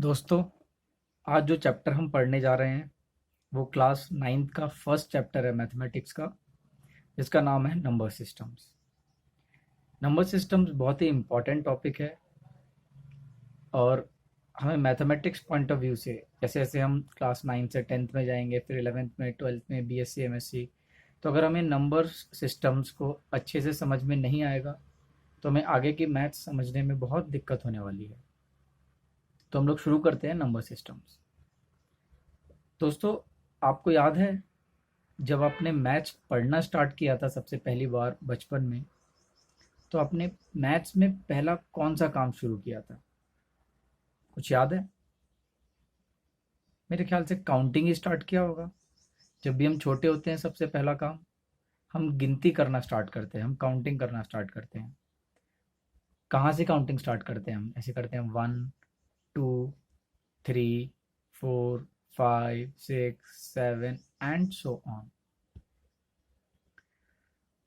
दोस्तों, आज जो चैप्टर हम पढ़ने जा रहे हैं वो क्लास 9th का फर्स्ट चैप्टर है मैथमेटिक्स का, जिसका नाम है नंबर सिस्टम्स। नंबर सिस्टम्स बहुत ही इम्पॉर्टेंट टॉपिक है और हमें मैथमेटिक्स पॉइंट ऑफ व्यू से जैसे जैसे हम क्लास 9 से 10th में जाएंगे, फिर 11th में, 12th में, बीएससी एमएससी, तो अगर हमें नंबर सिस्टम्स को अच्छे से समझ में नहीं आएगा तो हमें आगे की मैथ्स समझने में बहुत दिक्कत होने वाली है। तो हम लोग शुरू करते हैं नंबर सिस्टम्स। दोस्तों, आपको याद है जब आपने मैथ्स पढ़ना स्टार्ट किया था सबसे पहली बार बचपन में, तो आपने मैथ्स में पहला कौन सा काम शुरू किया था? कुछ याद है? मेरे ख्याल से काउंटिंग ही स्टार्ट किया होगा। जब भी हम छोटे होते हैं सबसे पहला काम हम गिनती करना स्टार्ट करते हैं, हम काउंटिंग करना स्टार्ट करते हैं। कहाँ से काउंटिंग स्टार्ट करते हैं? हम ऐसे करते हैं 1 2 3 4 5 6 7 एंड सो ऑन।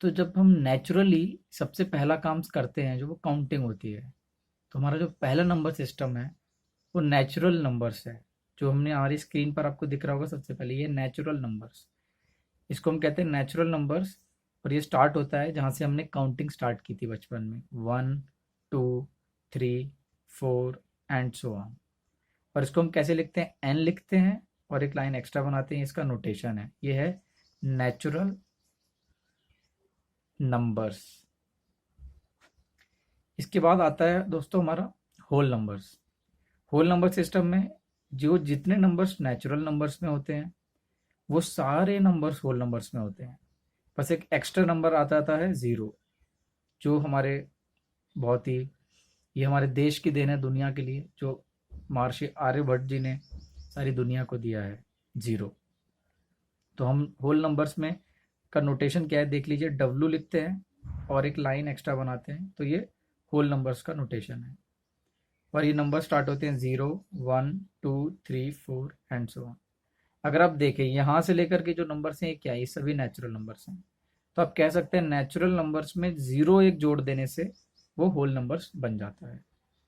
तो जब हम नेचुरली सबसे पहला काम करते हैं जो वो काउंटिंग होती है, तो हमारा जो पहला नंबर सिस्टम है वो नेचुरल नंबर्स है। जो हमने हमारी स्क्रीन पर आपको दिख रहा होगा सबसे पहले, ये नेचुरल नंबर्स, इसको हम कहते हैं नेचुरल नंबर्स। और ये स्टार्ट होता है जहाँ से हमने काउंटिंग स्टार्ट की थी बचपन में, 1 2 3 4 एंड सो ऑन। और इसको हम कैसे लिखते हैं? एन लिखते हैं और एक लाइन एक्स्ट्रा बनाते हैं, इसका नोटेशन है, ये है नेचुरल नंबर्स। इसके बाद आता है दोस्तों हमारा whole numbers. Whole number system में जो जितने नंबर्स नेचुरल नंबर्स में होते हैं वो सारे नंबर्स होल नंबर्स में होते हैं। बस एक एक्स्ट्रा नंबर आता है ज़ीरो, जो हमारे बहुत ही, ये हमारे देश की देन है दुनिया के लिए, जो महर्षि आर्यभट्ट जी ने सारी दुनिया को दिया है, ज़ीरो। तो हम होल नंबर्स में का नोटेशन क्या है देख लीजिए, डब्लू लिखते हैं और एक लाइन एक्स्ट्रा बनाते हैं, तो ये होल नंबर्स का नोटेशन है। और ये नंबर स्टार्ट होते हैं 0 1 2 3 4 एंड सो ऑन। अगर आप देखें यहाँ से लेकर के जो नंबर्स हैं ये क्या है? ये सभी नेचुरल नंबर्स हैं। तो आप कह सकते हैं नेचुरल नंबर्स में जीरो एक जोड़ देने से वो होल नंबर्स बन जाता है।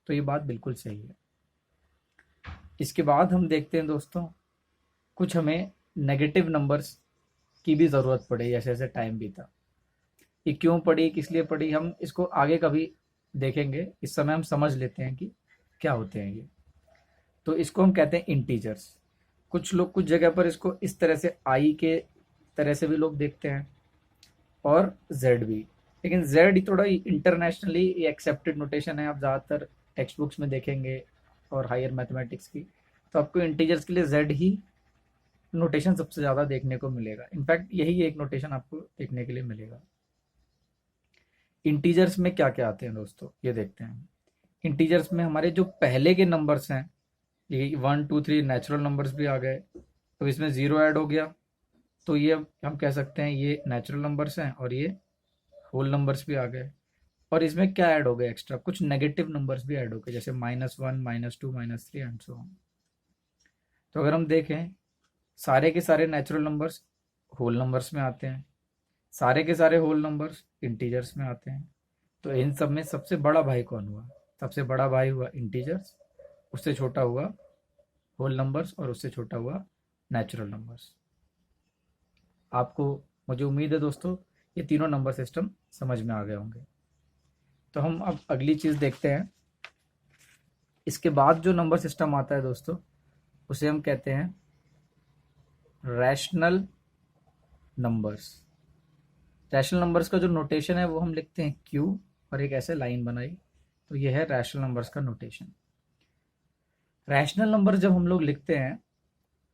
तो ये बात बिल्कुल सही है। इसके बाद हम देखते हैं दोस्तों, कुछ हमें नेगेटिव नंबर्स की भी ज़रूरत पड़ी जैसे जैसे टाइम बीता। ये क्यों पड़ी, किस लिए पड़ी, हम इसको आगे कभी देखेंगे। इस समय हम समझ लेते हैं कि क्या होते हैं ये। तो इसको हम कहते हैं इंटीजर्स। कुछ लोग कुछ जगह पर इसको इस तरह से आई के तरह से भी लोग देखते हैं और जेड भी, लेकिन जेड थोड़ा इंटरनेशनली एक्सेप्टेड नोटेशन है। आप ज़्यादातर टेक्स्ट बुक्स में देखेंगे और हायर मैथमेटिक्स की, तो आपको इंटीजर्स के लिए जेड ही नोटेशन सबसे ज़्यादा देखने को मिलेगा। इनफैक्ट यही एक नोटेशन आपको देखने के लिए मिलेगा। इंटीजर्स में क्या क्या आते हैं दोस्तों, ये देखते हैं। इंटीजर्स में हमारे जो पहले के नंबर्स हैं, ये 1 2 3 नेचुरल नंबर्स भी आ गए, तो इसमें ज़ीरो ऐड हो गया, तो ये हम कह सकते हैं ये नेचुरल नंबर्स हैं और ये होल नंबर्स भी आ गए। और इसमें क्या ऐड हो गया एक्स्ट्रा? कुछ नेगेटिव नंबर्स भी ऐड हो गए, जैसे -1 -2 -3 एंड सो ऑन। तो अगर हम देखें, सारे के सारे नेचुरल नंबर्स होल नंबर्स में आते हैं, सारे के सारे होल नंबर्स इंटीजर्स में आते हैं। तो इन सब में सबसे बड़ा भाई कौन हुआ? सबसे बड़ा भाई हुआ इंटीजर्स, उससे छोटा हुआ होल नंबर्स और उससे छोटा हुआ नेचुरल नंबर्स। आपको, मुझे उम्मीद है दोस्तों, ये तीनों नंबर सिस्टम समझ में आ गए होंगे। तो हम अब अगली चीज़ देखते हैं। इसके बाद जो नंबर सिस्टम आता है दोस्तों, उसे हम कहते हैं रैशनल नंबर्स। रैशनल नंबर्स का जो नोटेशन है वो हम लिखते हैं क्यू, और एक ऐसे लाइन बनाई, तो ये है रैशनल नंबर्स का नोटेशन। रैशनल नंबर जब हम लोग लिखते हैं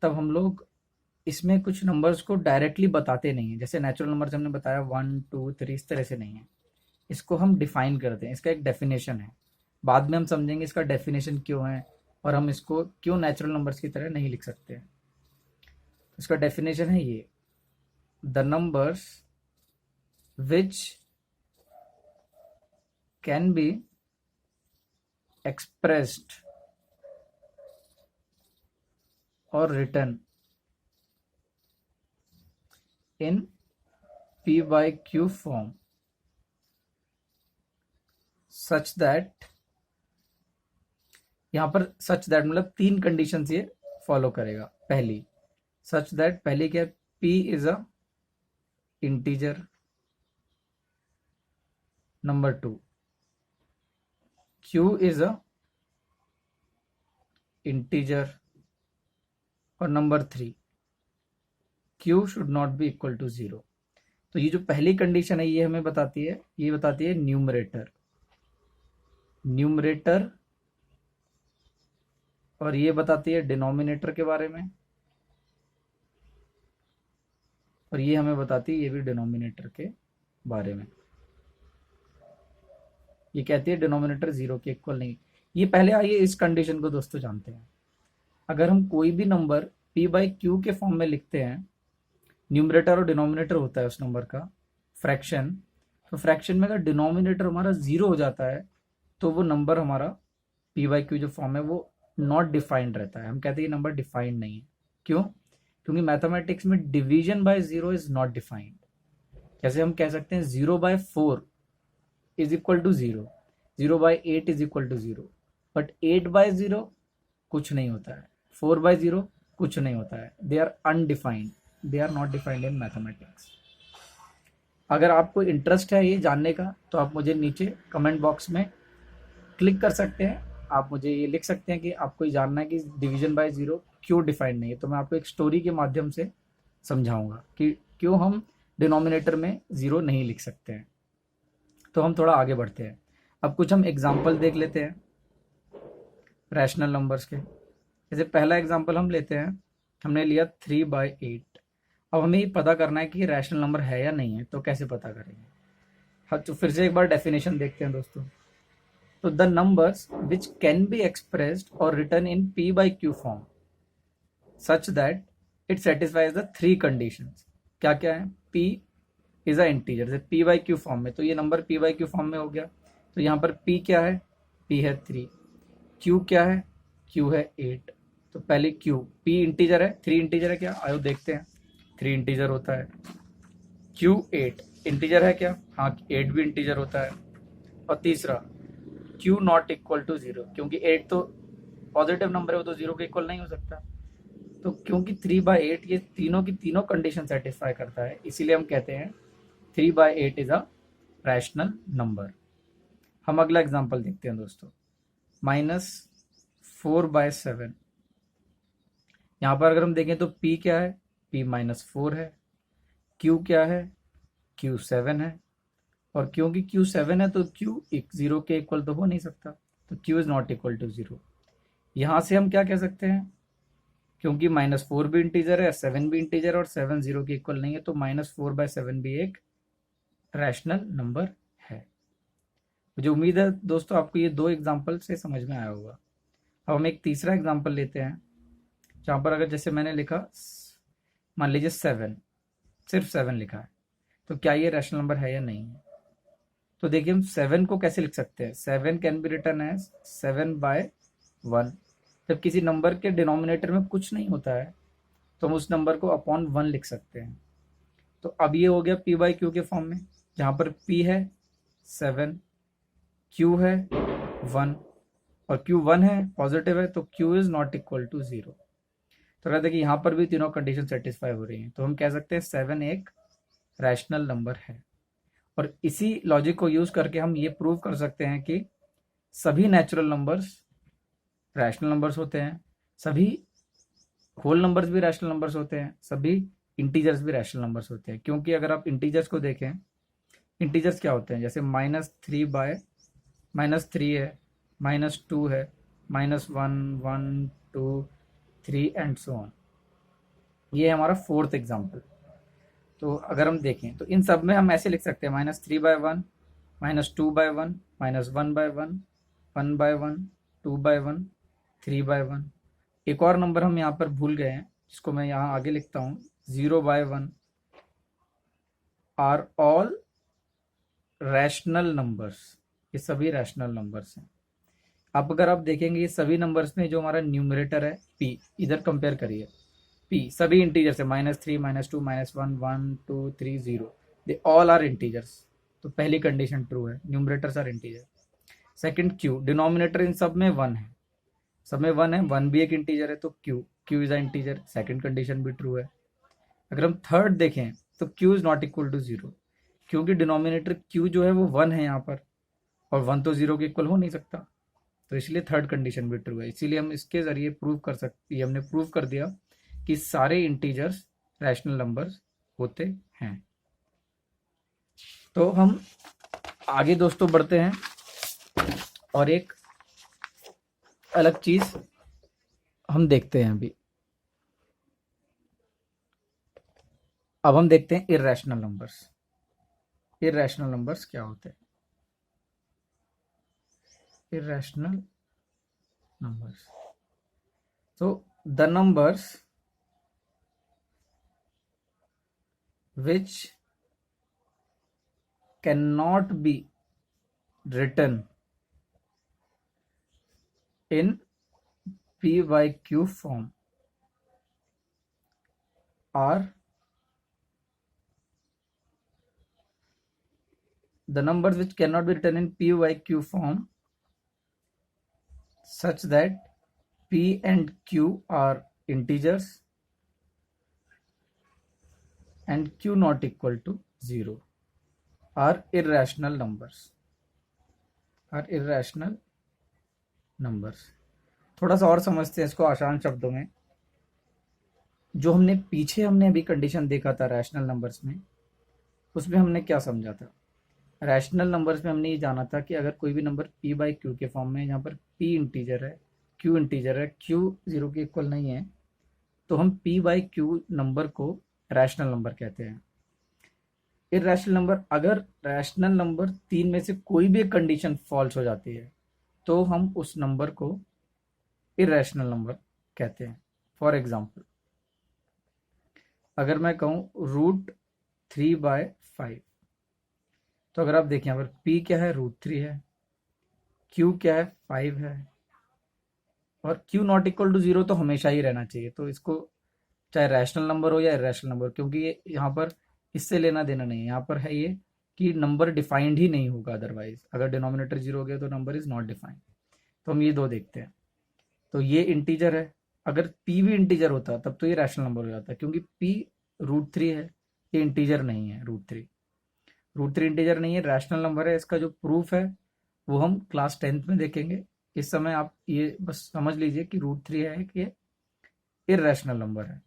तब हम लोग इसमें कुछ नंबर्स को डायरेक्टली बताते नहीं है, जैसे नेचुरल नंबर हमने बताया 1 2 3, इस तरह से नहीं है। इसको हम डिफाइन करते हैं, इसका एक डेफिनेशन है। बाद में हम समझेंगे इसका डेफिनेशन क्यों है और हम इसको क्यों नेचुरल नंबर्स की तरह नहीं लिख सकते हैं। इसका डेफिनेशन है ये: the numbers which can B expressed or written in p by q form such that यहाँ पर सच दैट मतलब 3 कंडीशंस ये फॉलो करेगा। पहली सच दैट, पहली क्या है, p is a integer. Number 2 q is a integer. और number 3 q should not be equal to 0। तो ये जो पहली कंडीशन है ये हमें बताती है, ये बताती है न्यूमरेटर, न्यूमरेटर, और ये बताती है डिनोमिनेटर के बारे में, और ये हमें बताती है ये भी डिनोमिनेटर के बारे में। ये कहती है डिनोमिनेटर 0 के इक्वल नहीं। ये पहले आइए इस कंडीशन को दोस्तों जानते हैं। अगर हम कोई भी नंबर p बाई क्यू के फॉर्म में लिखते हैं, न्यूमरेटर और डिनोमिनेटर होता है उस नंबर का फ्रैक्शन, तो फ्रैक्शन में अगर डिनोमिनेटर हमारा 0 हो जाता है तो वो नंबर हमारा p बाई क्यू जो फॉर्म है वो नॉट डिफाइंड रहता है। हम कहते हैं ये नंबर डिफाइंड नहीं है। क्यों? क्योंकि मैथमेटिक्स में division by 0 is not defined. जैसे हम कह सकते हैं 0/4 is equal to 0, 0/8 is equal to 0, but 8/0 कुछ नहीं होता है, 4/0 कुछ नहीं होता है। They are undefined, they are not defined in mathematics. अगर आपको इंटरेस्ट है ये जानने का तो आप मुझे नीचे कमेंट बॉक्स में क्लिक कर सकते हैं, आप मुझे ये लिख सकते हैं कि आपको ये जानना है कि डिवीजन बाय 0 क्यों डिफाइंड नहीं है। तो मैं आपको एक स्टोरी के माध्यम से समझाऊंगा कि क्यों हम डिनोमिनेटर में 0 नहीं लिख सकते हैं। तो हम थोड़ा आगे बढ़ते हैं। अब कुछ हम एग्जाम्पल देख लेते हैं रैशनल नंबर्स के। जैसे पहला एग्जाम्पल हम लेते हैं, हमने लिया 3/8। अब हमें ये पता करना है कि ये रैशनल नंबर है या नहीं है, तो कैसे पता करेंगे? हाँ, तो फिर से एक बार डेफिनेशन देखते हैं दोस्तों। तो the numbers which can be expressed और written in p by q form such that it satisfies the 3 conditions. क्या क्या है? p इज अ इंटीजर, जैसे p बाई क्यू फॉर्म में, तो ये number p by q form में हो गया। तो यहाँ पर p क्या है? p है 3। q क्या है? q है 8। तो पहले q, p इंटीजर है, 3 इंटीजर है क्या? आयो देखते हैं, 3 इंटीजर होता है। q 8 इंटीजर है क्या? हाँ, 8 भी इंटीजर होता है। और तीसरा q नॉट इक्वल टू 0, क्योंकि 8 तो पॉजिटिव नंबर है, वो तो 0 के इक्वल नहीं हो सकता। तो क्योंकि 3/8 ये तीनों की तीनों कंडीशन सेटिस्फाई करता है, इसीलिए हम कहते हैं 3/8 इज अ रैशनल नंबर। हम अगला एग्जांपल देखते हैं दोस्तों, -4/7। यहाँ पर अगर हम देखें तो p क्या है? p -4 है। q क्या है? q 7 है। और क्योंकि q 7 है तो q 0 के इक्वल तो हो नहीं सकता, तो q is not equal to 0। यहाँ से हम क्या कह सकते हैं? क्योंकि -4 भी इंटीजर है, 7 भी इंटीजर, और 7 0 के इक्वल नहीं है, तो -4/7 भी एक रैशनल नंबर है। मुझे उम्मीद है दोस्तों आपको ये 2 एग्जाम्पल से समझ में आया होगा। अब हम एक तीसरा एग्जाम्पल लेते हैं, जहाँ पर अगर जैसे मैंने लिखा, मान लीजिए 7, सिर्फ 7 लिखा है, तो क्या ये रैशनल नंबर है या नहीं है? तो देखिए हम 7 को कैसे लिख सकते हैं? 7 कैन बी रिटर्न एज 7/1। जब किसी नंबर के डिनोमिनेटर में कुछ नहीं होता है तो हम उस नंबर को अपॉन 1 लिख सकते हैं। तो अब ये हो गया p बाई क्यू के फॉर्म में, जहाँ पर p है 7, q है 1, और q 1 है, पॉजिटिव है, तो q is not equal to 0। तो कहते हैं कि यहाँ पर भी तीनों कंडीशन सेटिस्फाई हो रही हैं, तो हम कह सकते हैं 7 एक रैशनल नंबर है। और इसी लॉजिक को यूज करके हम ये प्रूव कर सकते हैं कि सभी नेचुरल नंबर्स रैशनल नंबर्स होते हैं, सभी होल नंबर्स भी रैशनल नंबर्स होते हैं, सभी इंटीजर्स भी रैशनल नंबर्स होते हैं। क्योंकि अगर आप इंटीजर्स को देखें, इंटीजर्स क्या होते हैं? जैसे -3 है, -2 है, -1, 1, 2, 3 एंड सो ऑन। ये है हमारा 4th एग्जाम्पल। तो अगर हम देखें तो इन सब में हम ऐसे लिख सकते हैं -3/1, -2/1, -1/1, 1/1, 2/1, 3/1। एक और नंबर हम यहाँ पर भूल गए हैं, जिसको मैं यहाँ आगे लिखता हूँ, 0/1 आर ऑल रैशनल नंबर्स। ये सभी रैशनल नंबर्स हैं। अब अगर आप देखेंगे ये सभी नंबर्स में जो हमारा न्यूमरेटर है p, इधर कंपेयर करिए, p सभी इंटीजर्स है, -3, -2, -1, 1, 2, 3, 0, दे ऑल आर इंटीजर्स। तो पहली कंडीशन ट्रू है, numerators are integer. Second q, denominator इन सब में 1 है, सब में 1 है, 1 भी एक इंटीजर है, तो Q is a integer, second condition भी ट्रू है। अगर हम थर्ड देखें तो Q is not equal to 0, क्योंकि डिनोमिनेटर क्यू जो है वो 1 है यहाँ पर, और 1 तो 0 के इक्वल हो नहीं सकता, तो इसलिए थर्ड कंडीशन भी ट्रू है। इसीलिए हम इसके जरिए प्रूव कर सकते, हमने प्रूव कर दिया कि सारे इंटीजर्स रैशनल नंबर्स होते हैं। तो हम आगे दोस्तों बढ़ते हैं और एक अलग चीज हम देखते हैं अभी। अब हम देखते हैं इर्रेशनल नंबर्स। इर्रेशनल नंबर्स क्या होते हैं? Irrational numbers, so the numbers which cannot be written in p by q form are the numbers which cannot be written in p by q form such that p and q are integers and q not equal to 0 are irrational numbers, are irrational numbers। थोड़ा सा और समझते हैं इसको आसान शब्दों में। जो हमने पीछे हमने अभी कंडीशन देखा था रैशनल नंबर्स में, उसमें हमने क्या समझा था? रैशनल नंबर्स में हमने ये जाना था कि अगर कोई भी नंबर p बाई क्यू के फॉर्म में, यहाँ पर p इंटीजर है, q इंटीजर है, q 0 के इक्वल नहीं है, तो हम p बाई क्यू नंबर को रैशनल नंबर कहते हैं। इर्रेशनल नंबर, अगर रैशनल नंबर 3 में से कोई भी कंडीशन फॉल्स हो जाती है तो हम उस नंबर को इर्रेशनल नंबर कहते हैं। फॉर एग्जाम्पल, अगर मैं कहूं √3/5, तो अगर आप देखें यहाँ पर p क्या है, √3 है, q क्या है, 5 है, और q नॉट इक्वल टू 0 तो हमेशा ही रहना चाहिए। तो इसको चाहे रैशनल नंबर हो या इर्रेशनल नंबर, क्योंकि ये यहाँ पर इससे लेना देना नहीं है, यहाँ पर है ये कि नंबर डिफाइंड ही नहीं होगा, अदरवाइज अगर डिनोमिनेटर 0 हो गया तो नंबर इज नॉट डिफाइंड। तो हम ये दो देखते हैं। तो ये इंटीजर है, अगर p भी इंटीजर होता तब तो ये रैशनल नंबर हो जाता, क्योंकि p √3 है, ये इंटीजर नहीं है। √3 इंटीजर नहीं है, रैशनल नंबर है। इसका जो प्रूफ है वो हम क्लास 10th में देखेंगे। इस समय आप ये बस समझ लीजिए कि √3 है कि ये इर्रेशनल नंबर है।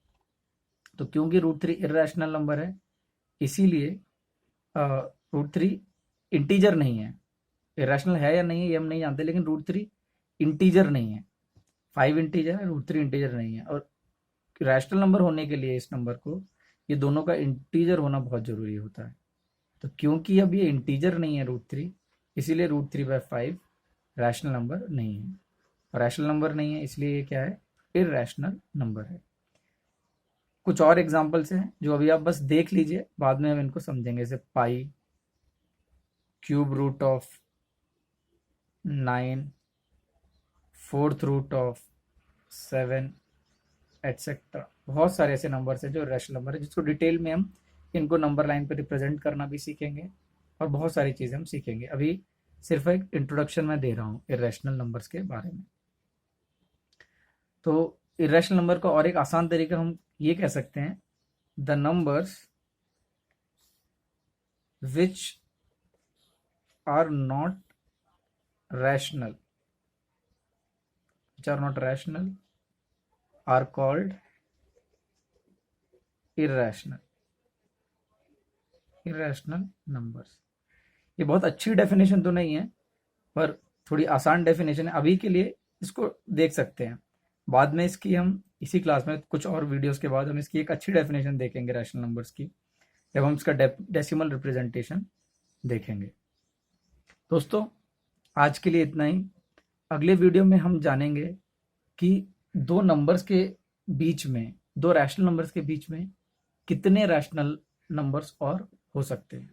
तो क्योंकि √3 इर्रेशनल नंबर है, इसीलिए √3 इंटीजर नहीं है। इरेशनल है या नहीं है ये हम नहीं जानते, लेकिन √3 इंटीजर नहीं है। 5 इंटीजर है, √3 इंटीजर नहीं है। और रैशनल नंबर होने के लिए इस नंबर को, ये दोनों का इंटीजर होना बहुत जरूरी होता है। तो क्योंकि अब ये इंटीजर नहीं है √3, इसीलिए √3/5 रैशनल नंबर नहीं है। रैशनल नंबर नहीं है इसलिए ये क्या है, इर्रेशनल नंबर है। कुछ और एग्जांपल्स हैं जो अभी आप बस देख लीजिए, बाद में हम इनको समझेंगे। जैसे pi, cube root of 9, fourth root of 7, etcetera. बहुत सारे ऐसे नंबर्स हैं जो रैशनल नंबर है, जिसको डिटेल में हम इनको नंबर लाइन पर रिप्रेजेंट करना भी सीखेंगे और बहुत सारी चीज़ें हम सीखेंगे। अभी सिर्फ एक इंट्रोडक्शन में दे रहा हूँ इर्रेशनल नंबर्स के बारे में। तो इर्रेशनल नंबर का और एक आसान तरीका हम ये कह सकते हैं, the numbers which are not rational, which are not rational are called irrational numbers। ये बहुत अच्छी डेफिनेशन तो नहीं है, पर थोड़ी आसान डेफिनेशन है। अभी के लिए इसको देख सकते हैं, बाद में इसकी हम इसी क्लास में कुछ और वीडियोस के बाद हम इसकी एक अच्छी डेफिनेशन देखेंगे रैशनल नंबर्स की, जब हम इसका डेसिमल रिप्रेजेंटेशन देखेंगे। दोस्तों आज के लिए इतना ही। अगले वीडियो में हम जानेंगे कि दो नंबर्स के बीच में, दो रैशनल नंबर्स के बीच में कितने रैशनल नंबर्स और हो सकते हैं।